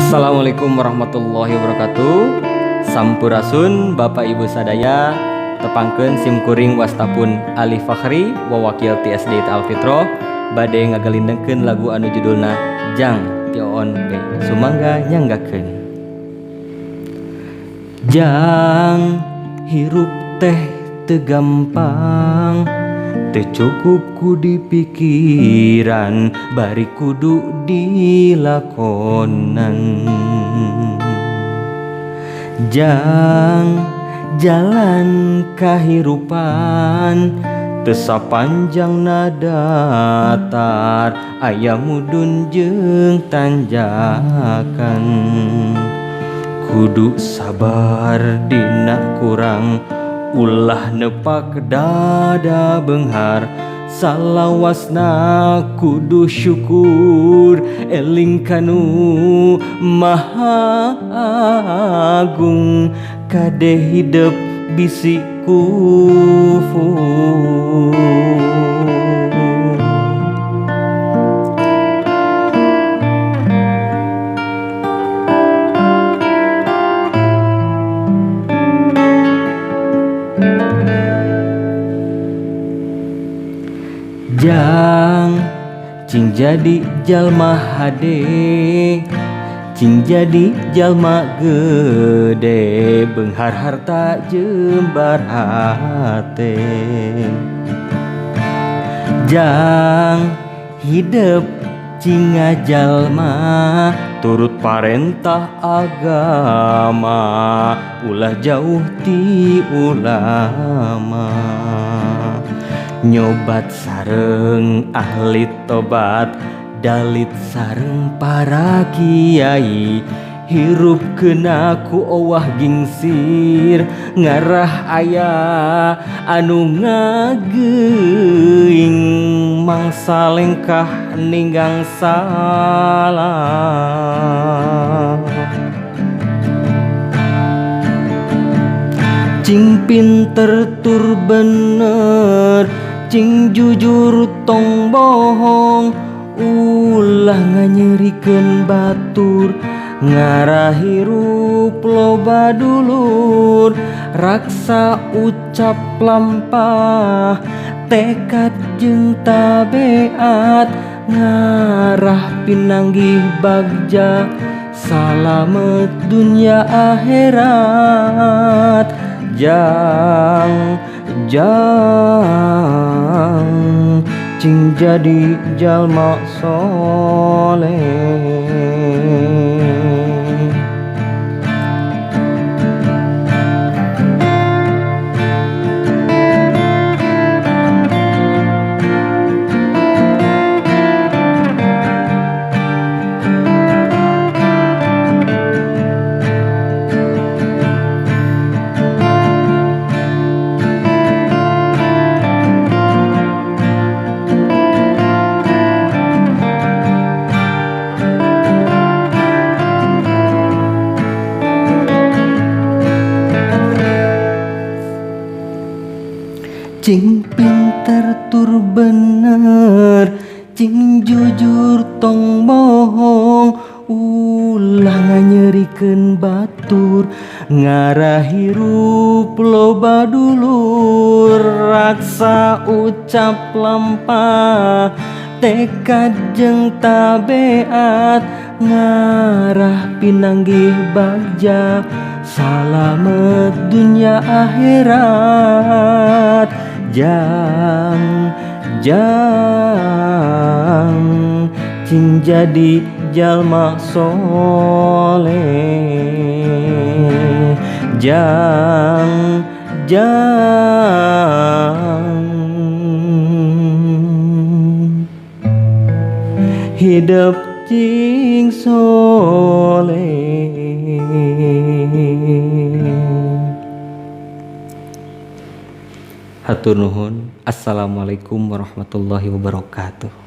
Assalamualaikum warahmatullahi wabarakatuh. Sampurasun Bapak Ibu sadaya, tepangkeun simkuring wastapun Ali Fakhri wawakil TSD Alfitro bade ngagalindengkeun lagu anu judulna Jang ti Oon B. Sumangga nyanggakeun. Jang hirup teh teu gampang, teu cukup ku dipikiran, bari kudu dilakonan. Jang jalan kahirupan, teu sapanjang datar, aya mudun jeung tanjakan. Kudu sabar dina kurang, ulah nepak dada beunghar, salawasna kudu syukur, eling kanu maha agung, kade hidup bisi kufur. Jang cing jadi jalma hade, cing jadi jalma gede, beunghar harta jembar hate. Jang hidup cing ngajalma turut parentah agama, ulah jauh ti ulama. Nyobat sareng ahli tobat, dalit sareng para kiai, hirup kenaku owah gingsir, ngarah aya anu ngageuing, mangsa lengkah ninggang salah. Cing pinter tur bener, cing jujur tong bohong, ulah nganyerikeun batur, ngarah hirup loba dulur, raksa ucap lampah, tekad jeung tabeat, ngarah pinanggih bagja, salamet dunya akhirat. Jang cing jadi jalma soleh. Cing pinter tur bener, cing jujur tong bohong, ulah nganyerikeun batur, ngarah hirup loba dulur, raksa ucap lampah, tekad jeung tabeat, ngarah pinanggih bagja, salamet dunya akhirat. Jang cing jadi jalma soleh. Jang hidup cing soleh. Hatur nuhun. Assalamualaikum warahmatullahi wabarakatuh.